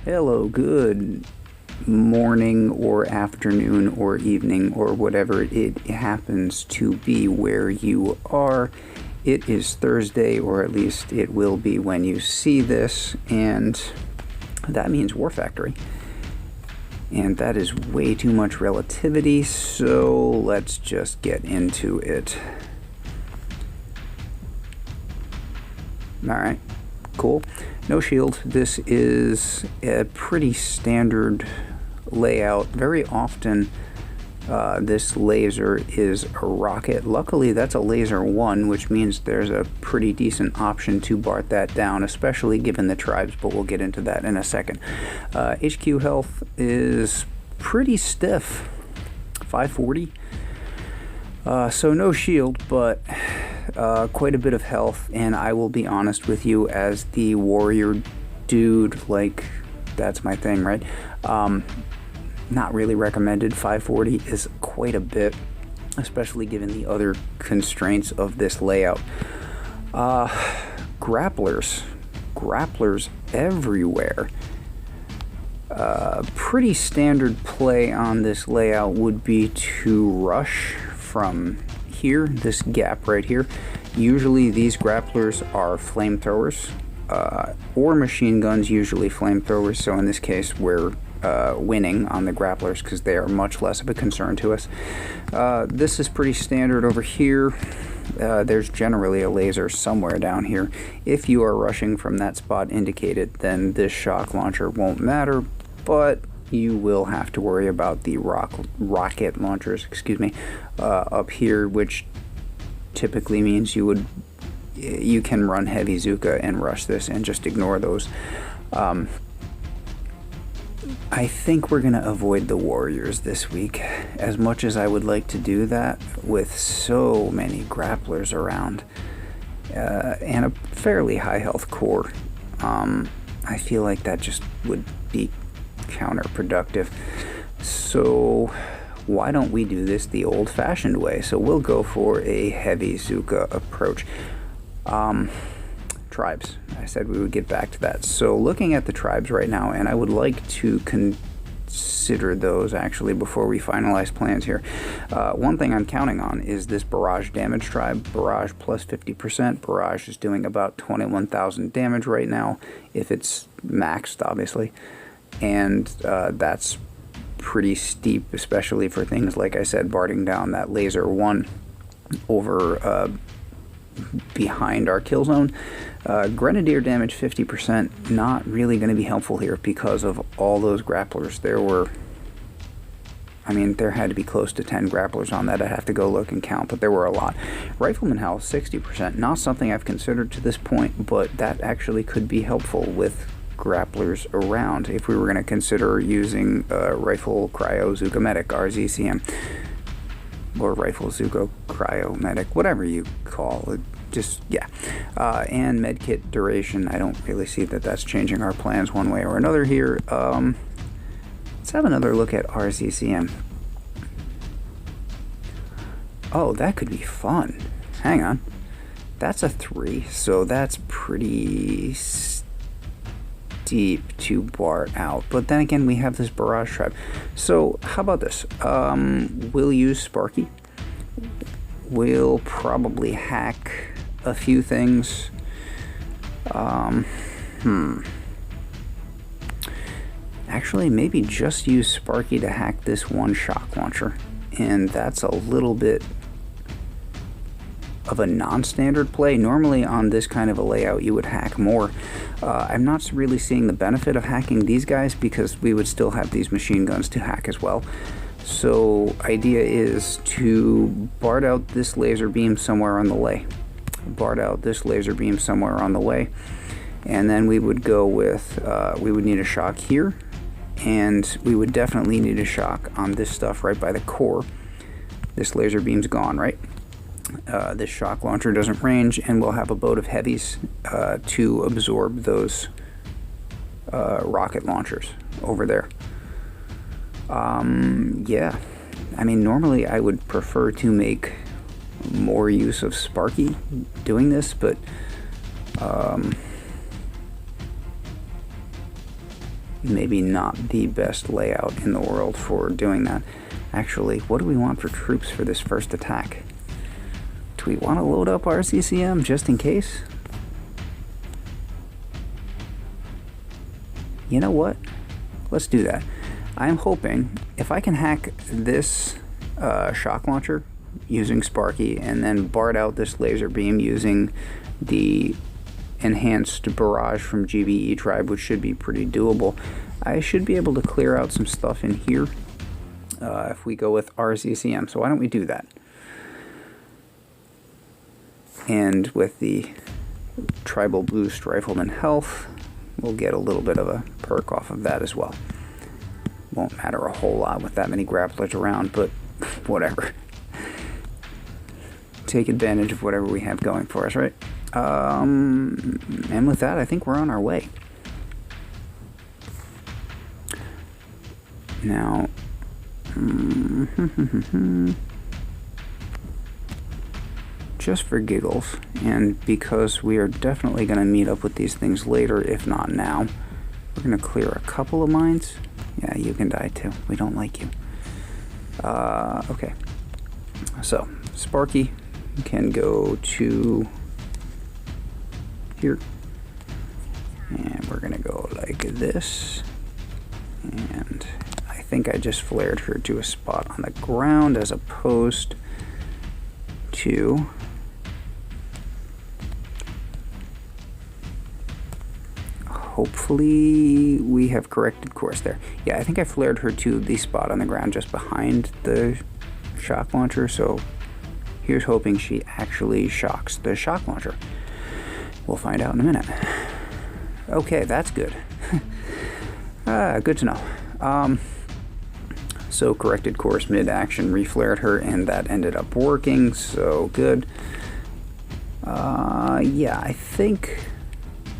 Hello, good morning or afternoon or evening or whatever it happens to be where you are. It is Thursday, or at least it will be when you see this, and that means War Factory. And that is way too much relativity, so let's just get into it. Alright, cool. No shield. This is a pretty standard layout. Very often this laser is a rocket. Luckily that's a laser 1, which means there's a pretty decent option to BART that down, especially given the tribes, but we'll get into that in a second. HQ health is pretty stiff, 540. So no shield, but quite a bit of health, and I will be honest with you, as the warrior dude, like, that's my thing, right? Not really recommended. 540 is quite a bit, especially given the other constraints of this layout. Grapplers everywhere. Pretty standard play on this layout would be to rush from here, this gap right here. Usually these grapplers are flamethrowers, or machine guns, usually flamethrowers, so in this case we're winning on the grapplers because they are much less of a concern to us. This is pretty standard over here. There's generally a laser somewhere down here. If you are rushing from that spot indicated, then this shock launcher won't matter, but you will have to worry about the rocket launchers, up here, which typically means you can run heavy Zuka and rush this and just ignore those. I think we're gonna avoid the warriors this week, as much as I would like to do that with so many grapplers around and a fairly high health core. I feel like that just would be counterproductive. So why don't we do this the old-fashioned way? So we'll go for a heavy Zuka approach. Tribes. I said we would get back to that. So looking at the tribes right now, and I would like to consider those actually before we finalize plans here. One thing I'm counting on is this barrage damage tribe. Barrage plus 50%. Barrage is doing about 21,000 damage right now, if it's maxed, obviously. And that's pretty steep, especially for things like I said, barting down that laser 1 over behind our kill zone. Grenadier damage 50%, not really going to be helpful here because of all those grapplers. There had to be close to 10 grapplers on that. I'd have to go look and count, but there were a lot. Rifleman health 60%, not something I've considered to this point, but that actually could be helpful with grapplers around if we were going to consider using Rifle Cryo Zuka Medic, RZCM, or Rifle Zuko Cryo Medic, whatever you call it. Just, yeah. And medkit duration, I don't really see that that's changing our plans one way or another here. Let's have another look at RZCM. Oh, that could be fun. Hang on. That's a 3, so that's pretty steep to BART out. But then again, we have this barrage tribe. So how about this? We'll use Sparky. We'll probably hack a few things. Actually, maybe just use Sparky to hack this one shock launcher, and that's a little bit of a non-standard play. Normally on this kind of a layout you would hack more. I'm not really seeing the benefit of hacking these guys because we would still have these machine guns to hack as well. So idea is to BART out this laser beam somewhere on the way. BART out this laser beam somewhere on the way, and then we would go with, we would need a shock here, and we would definitely need a shock on this stuff right by the core. This laser beam's gone, right? This shock launcher doesn't range, and we'll have a boat of heavies to absorb those rocket launchers over there. Yeah, I mean, normally I would prefer to make more use of Sparky doing this, but maybe not the best layout in the world for doing that. Actually, what do we want for troops for this first attack? Do we want to load up our CCM just in case? You know what? Let's do that. I'm hoping if I can hack this shock launcher using Sparky and then BART out this laser beam using the enhanced barrage from GBE Tribe, which should be pretty doable, I should be able to clear out some stuff in here if we go with RCCM. So why don't we do that? And with the Tribal Boost Rifleman Health, we'll get a little bit of a perk off of that as well. Won't matter a whole lot with that many grapplers around, but whatever. Take advantage of whatever we have going for us, right? And with that, I think we're on our way. Now, just for giggles, and because we are definitely going to meet up with these things later, if not now, we're going to clear a couple of mines. Yeah, you can die too. We don't like you. Okay. So, Sparky can go to here. And we're going to go like this. And I think I just flared her to a spot on the ground as opposed to hopefully we have corrected course there. Yeah, I think I flared her to the spot on the ground just behind the shock launcher, so here's hoping she actually shocks the shock launcher. We'll find out in a minute. Okay, that's good. Good to know. So corrected course mid-action, reflared her, and that ended up working, so good. Yeah, I think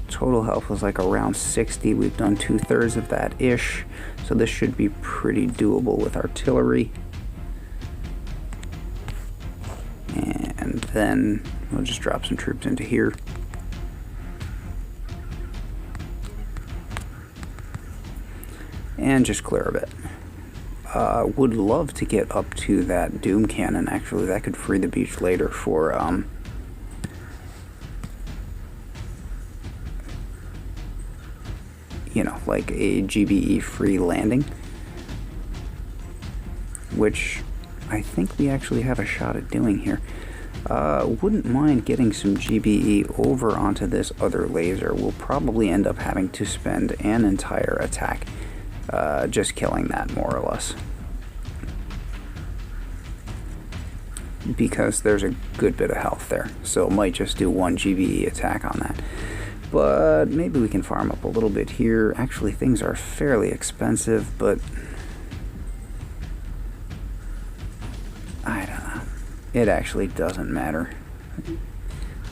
total health was like around 60. We've done 2/3 of that ish, so this should be pretty doable with artillery. And then we'll just drop some troops into here. And just clear a bit. Would love to get up to that Doom Cannon, actually. That could free the beach later for you know, like a GBE free landing, which I think we actually have a shot at doing here. Wouldn't mind getting some GBE over onto this other laser. We'll probably end up having to spend an entire attack just killing that, more or less, because there's a good bit of health there, so might just do one GBE attack on that. But maybe we can farm up a little bit here. Actually, things are fairly expensive, but I don't know. It actually doesn't matter.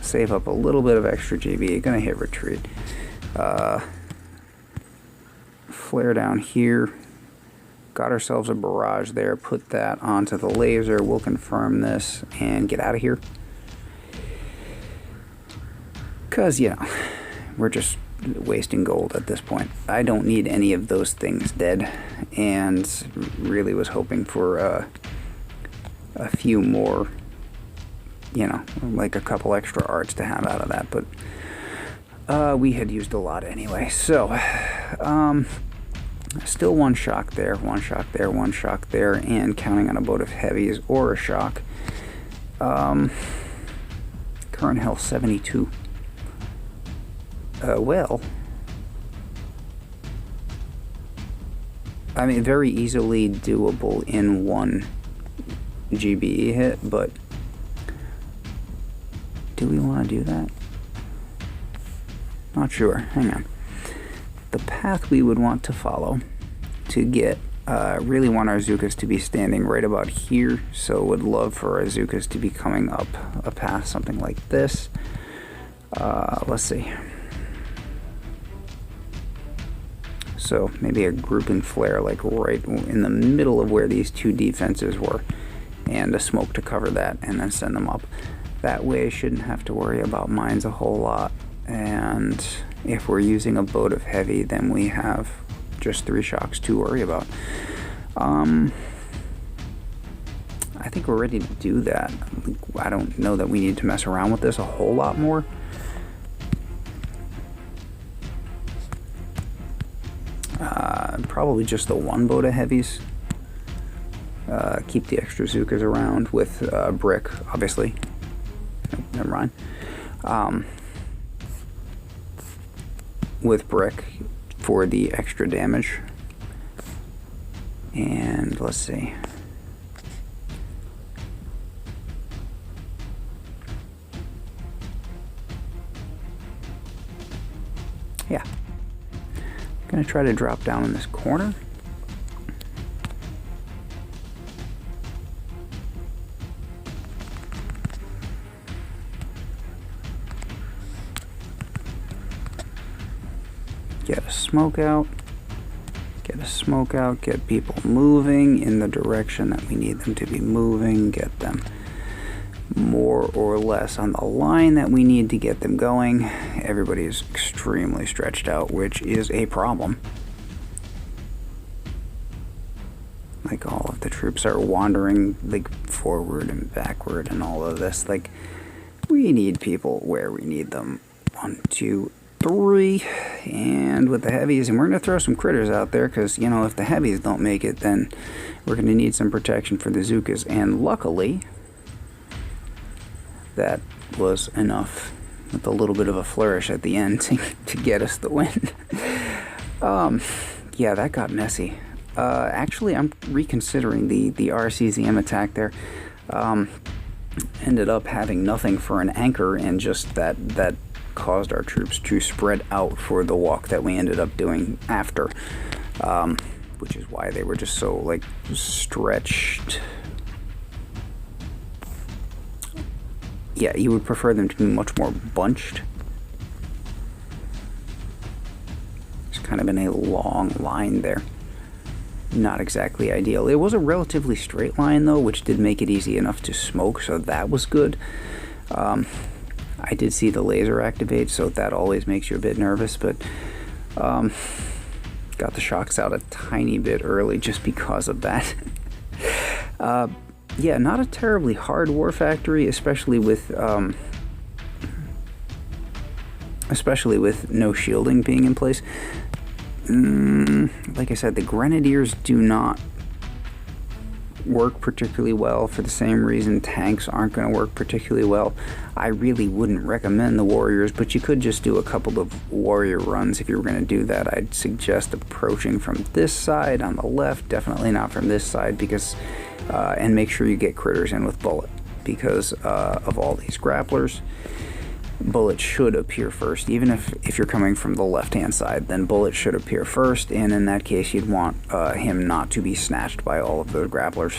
Save up a little bit of extra GB. Gonna hit retreat. Flare down here. Got ourselves a barrage there. Put that onto the laser. We'll confirm this and get out of here. Because, you know, we're just wasting gold at this point. I don't need any of those things dead, and really was hoping for a few more, you know, like a couple extra arts to have out of that, but we had used a lot anyway. So still one shock there, one shock there, one shock there, and counting on a boat of heavies or a shock. Current health 72. Well, I mean, very easily doable in one GBE hit, but do we want to do that? Not sure. Hang on. The path we would want to follow to get, really want our Zookas to be standing right about here, so would love for our Zookas to be coming up a path, something like this. Let's see. So maybe a grouping flare like right in the middle of where these two defenses were, and a smoke to cover that, and then send them up. That way shouldn't have to worry about mines a whole lot, and if we're using a boat of heavy, then we have just 3 shocks to worry about. I think we're ready to do that. I don't know that we need to mess around with this a whole lot more. Probably just the 1 boat of heavies. Keep the extra Zookas around with brick, obviously. Nope, never mind. With brick for the extra damage. And let's see. Yeah. Gonna try to drop down in this corner. Get a smoke out. Get a smoke out. Get people moving in the direction that we need them to be moving. Get them more or less on the line that we need to get them going. Everybody is extremely stretched out, which is a problem. Like, all of the troops are wandering like forward and backward and all of this. Like, we need people where we need them. 1, 2, 3. And with the heavies, and we're going to throw some critters out there because, you know, if the heavies don't make it, then we're going to need some protection for the Zookas. And luckily, that was enough with a little bit of a flourish at the end to get us the win. Yeah, that got messy. Actually, I'm reconsidering the RCZM attack there. Ended up having nothing for an anchor, and just that caused our troops to spread out for the walk that we ended up doing after, which is why they were just so, like, stretched. Yeah, you would prefer them to be much more bunched. It's kind of in a long line there. Not exactly ideal. It was a relatively straight line, though, which did make it easy enough to smoke, so that was good. I did see the laser activate, so that always makes you a bit nervous, but got the shocks out a tiny bit early just because of that. Yeah, not a terribly hard war factory, especially with no shielding being in place. Like I said, the grenadiers do not work particularly well for the same reason tanks aren't going to work particularly well. I really wouldn't recommend the warriors, but you could just do a couple of warrior runs if you were going to do that. I'd suggest approaching from this side on the left, definitely not from this side, because and make sure you get critters in with bullet, because of all these grapplers. Bullet should appear first, even if you're coming from the left hand side, then bullet should appear first, and in that case you'd want him not to be snatched by all of the grapplers,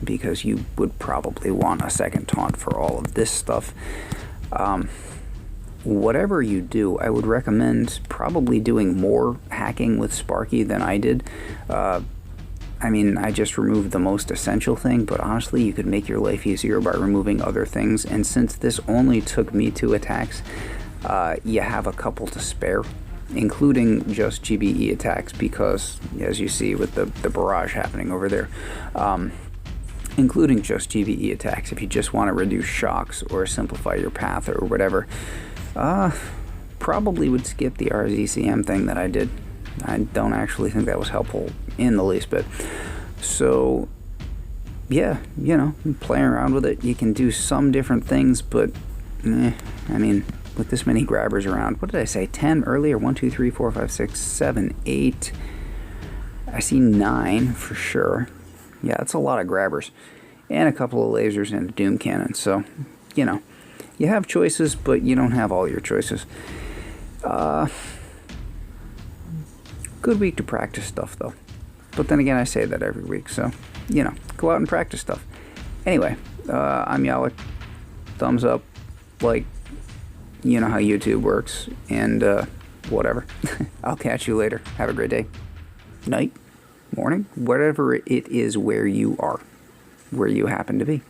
because you would probably want a second taunt for all of this stuff. Whatever you do, I would recommend probably doing more hacking with Sparky than I did. I mean, I just removed the most essential thing, but honestly, you could make your life easier by removing other things, and since this only took me 2 attacks, you have a couple to spare, including just GBE attacks, because, as you see with the barrage happening over there, including just GBE attacks, if you just want to reduce shocks or simplify your path or whatever, probably would skip the RZCM thing that I did. I don't actually think that was helpful in the least bit. So, yeah, you know, playing around with it, you can do some different things, but, I mean, with this many grabbers around, what did I say, 10 earlier? 1, 2, 3, 4, 5, 6, 7, 8. I see 9 for sure. Yeah, that's a lot of grabbers. And a couple of lasers and a doom cannon. So, you know, you have choices, but you don't have all your choices. Good week to practice stuff, though. But then again, I say that every week, so, you know, go out and practice stuff. Anyway, I'm Yalek. Thumbs up, like, you know how YouTube works, and whatever. I'll catch you later. Have a great day. Night, morning, whatever it is where you are, where you happen to be.